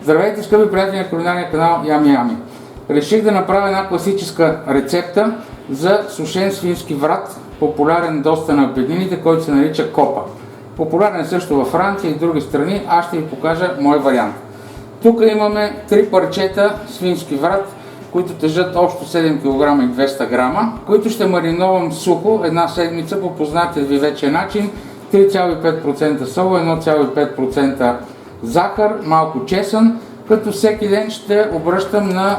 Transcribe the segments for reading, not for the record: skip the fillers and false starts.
Здравейте, скъпи приятели на кулинарния канал Ями Ями. Реших да направя една класическа рецепта за сушен свински врат, популярен доста на беднините, който се нарича копа. Популярен е също във Франция и други страни. Аз ще ви покажа мой вариант. Тук имаме 3 парчета свински врат, които тежат общо 7 кг и 200 г, които ще мариновам сухо една седмица по познатия ви вече начин. 3,5% сол, 1,5% захар, малко чесън, като всеки ден ще обръщам на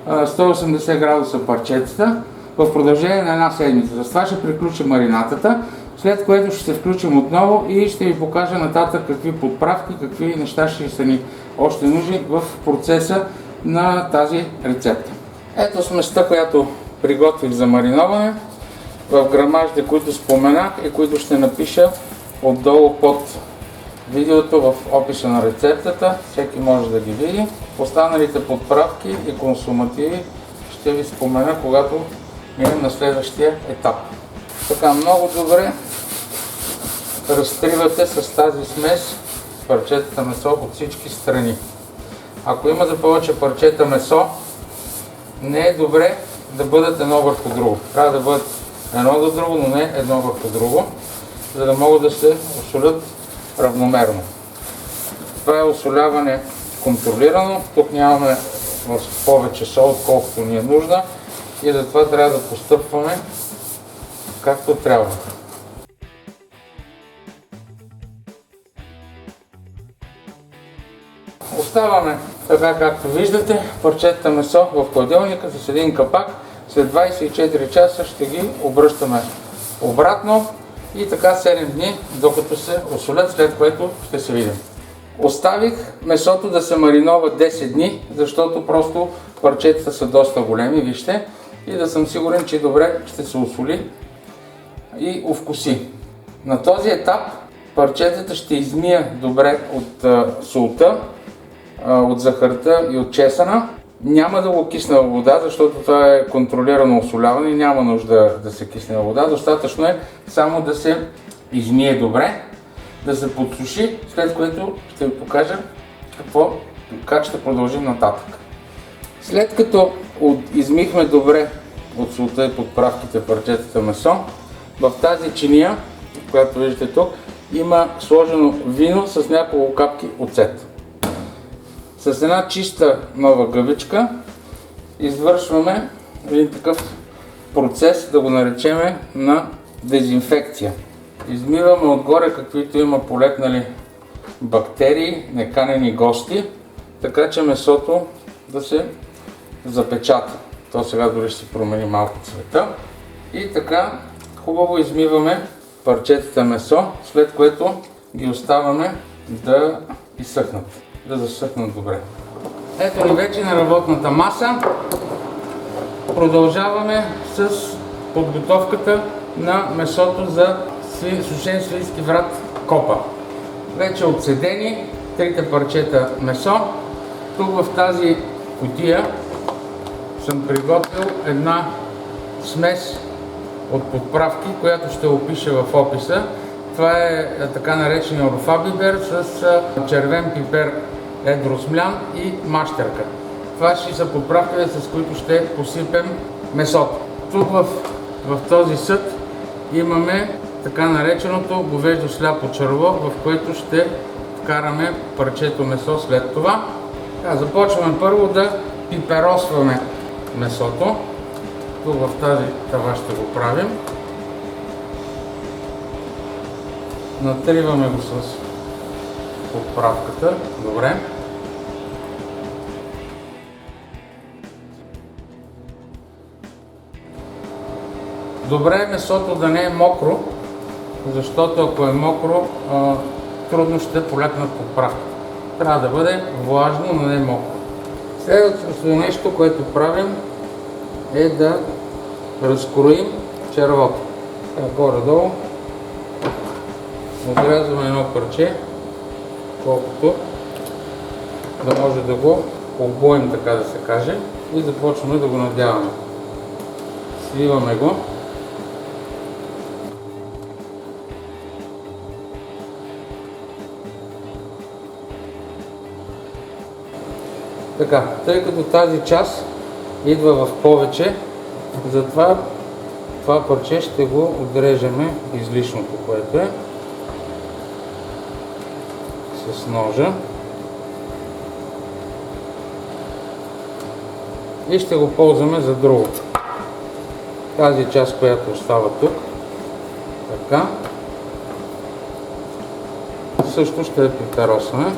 180 градуса парчетата в продължение на една седмица. За това ще приключим маринатата, след което ще се включим отново и ще ви покажа нататък какви подправки, какви неща ще са ни още нужни в процеса на тази рецепта. Ето сместа, която приготвих за мариноване в грамажите, които споменах и които ще напиша отдолу под видеото в описа на рецептата. Всеки може да ги види. Останалите подправки и консумативи ще ви спомена, когато минем на следващия етап. Така много добре разтривате с тази смес парчетата месо от всички страни. Ако имате повече парчета месо, не е добре да бъдат едно върху друго. Трябва да бъдат едно до друго, но не едно върху друго, за да могат да се осолят равномерно. Това е осоляване контролирано. Тук нямаме повече сол, отколкото ни е нужда и затова трябва да постъпваме както трябва. Оставаме така, както виждате, парчетата месо в хладилника с един капак. След 24 часа ще ги обръщаме обратно и така 7 дни, докато се осолят, след което ще се видим. Оставих месото да се маринова 10 дни, защото просто парчетата са доста големи, вижте, и да съм сигурен, че добре ще се осоли и овкуси. На този етап парчетата ще измия добре от солта, от захарта и от чесъна. Няма да го кисна във вода, защото това е контролирано осоляване и няма нужда да се кисне във вода. Достатъчно е само да се измие добре, да се подсуши, след което ще ви покажа как ще продължим нататък. След като измихме добре от солта и подправките парчетата месо, в тази чиния, която виждате тук, има сложено вино с няколко капки оцет. С една чиста нова гъбичка извършваме един такъв процес, да го наречеме на дезинфекция. Измиваме отгоре каквито има полетнали бактерии, неканени гости, така че месото да се запечата. То сега дори ще се промени малко цвета. И така хубаво измиваме парчетата месо, след което ги оставаме да изсъхнат, да засъхнат добре. Ето ни вече на работната маса. Продължаваме с подготовката на месото за сушен свински врат копа. Вече отседени 3 парчета месо. Тук в тази кутия съм приготвил една смес от подправки, която ще опиша в описа. Това е така наречения орфабибер с червен пипер едро смлян и мащерка. Това ще са подправките, с които ще посипем месото. Тук в този съд имаме така нареченото говеждо сляпо черво, в което ще вкараме парчето месо след това. Започваме първо да пиперосваме месото. Тук в тази тава ще го правим. Натриваме го с подправката. Добре. Добре е месото да не е мокро, защото ако е мокро, трудно ще полекнат подправката. Трябва да бъде влажно, но не мокро. Следващото нещо, което правим, е да разкроим червото. Горе-долу отрязваме едно парче, колкото да може да го обоим, така да се каже, и започваме да го надяваме. Свиваме го. Така, тъй като тази част идва в повече, затова това парче ще го отрежеме излишното, което е с ножа. И ще го ползваме за другото. Тази част, която остава тук, така, също ще я притаросваме.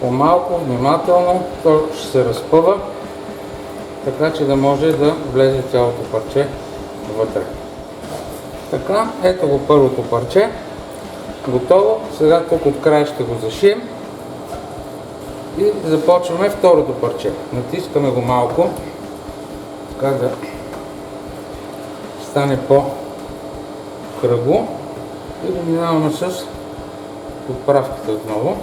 По-малко, внимателно, то ще се разпъва, така че да може да влезе цялото парче вътре. Така, ето го първото парче, готово. Сега тук от края ще го зашием и започваме второто парче. Натискаме го малко, така да стане по-кръгло и го минаваме с подправките отново.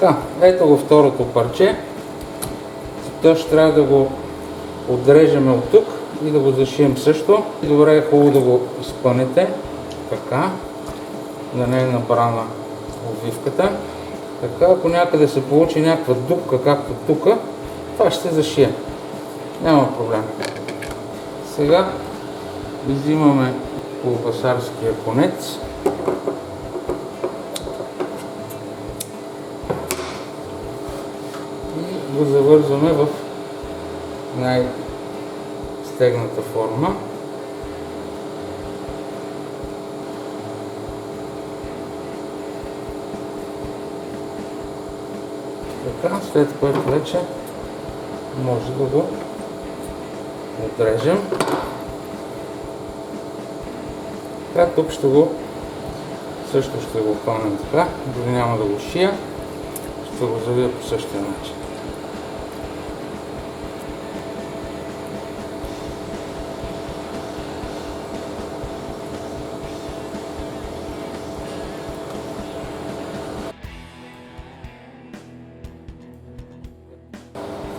Така, ето го второто парче. То ще трябва да го отрежем от тук и да го зашием също. Добре е хубаво да го изпънете, така, да не е набрана обвивката. Така, ако някъде се получи някаква дупка, както тук, това ще се зашие. Няма проблем. Сега взимаме колбасарския конец. И го завързваме в най-стегната форма. Така, след което вече може да го отрежем. Така, тук също ще го хванем така, дори няма да го шия, ще го завия по същия начин.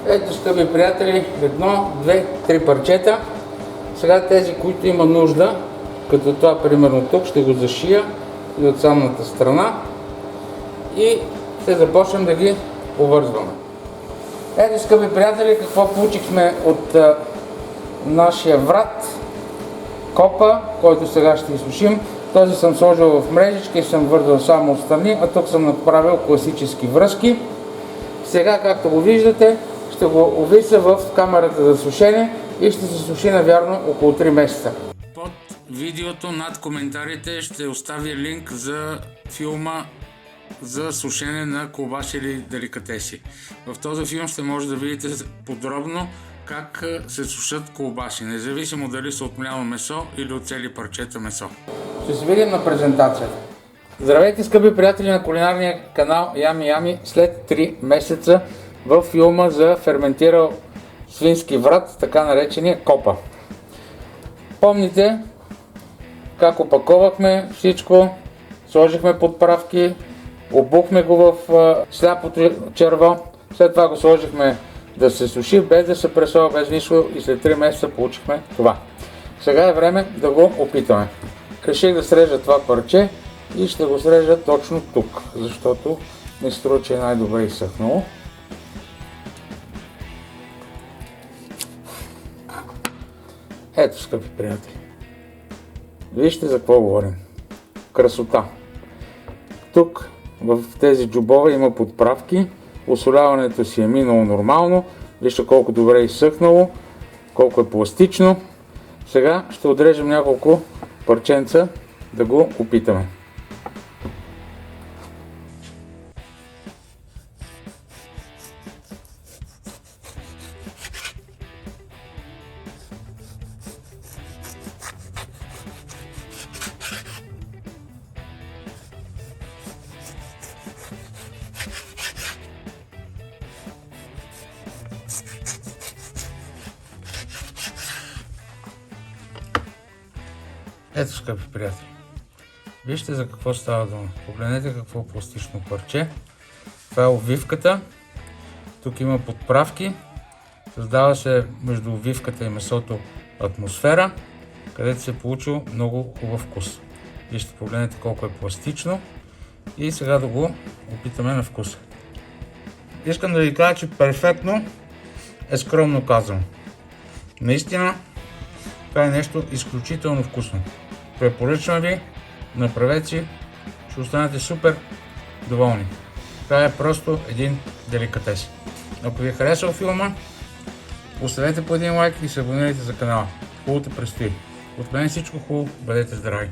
Ето, скъпи приятели, 1, 2, 3 парчета. Сега тези, които има нужда, като това примерно тук, ще го зашия и от самата страна и ще започнем да ги повързваме. Ето, скъпи приятели, какво получихме от нашия врат, копа, който сега ще изсушим. Този съм сложил в мрежичка и съм вързал само отстрани, а тук съм направил класически връзки. Сега, както го виждате, ще го увиса в камерата за сушене и ще се суши навярно около 3 месеца. Под видеото над коментарите ще оставя линк за филма за сушене на колбаси или деликатеси. В този филм ще може да видите подробно как се сушат колбаси, независимо дали са от мляно месо или от цели парчета месо. Ще се видим на презентацията. Здравейте, скъпи приятели на кулинарния канал Ями Ями, след 3 месеца в филма за ферментирал свински врат, така наречения копа. Помните как опаковахме всичко, сложихме подправки, обухме го в сляпото черво, след това го сложихме да се суши, без да се пресова, без нищо и след 3 месеца получихме това. Сега е време да го опитаме. Реших да срежа това парче и ще го срежа точно тук, защото ми струва, че е най-добре изсъхнало. Ето, скъпи приятели, вижте за какво говорим. Красота. Тук в тези джобове има подправки, осоляването си е минало нормално, вижте колко добре е изсъхнало, колко е пластично. Сега ще отрежем няколко парченца да го опитаме. Ето, скъпи приятели, вижте за какво става дума. Погледнете какво пластично парче. Това е обвивката. Тук има подправки. Създава се между вивката и месото атмосфера, където се е получил много хубав вкус. И ще погледнете колко е пластично. И сега да го опитаме на вкуса. Искам да ви кажа, че перфектно е скромно казано. Наистина, това е нещо изключително вкусно. Препоръчвам ви, направете си, ще останете супер доволни. Това е просто един деликатес. Ако ви е харесал филма, оставете по един лайк и се абонирайте за канала. Хубавото предстои. От мен всичко хубаво, бъдете здрави!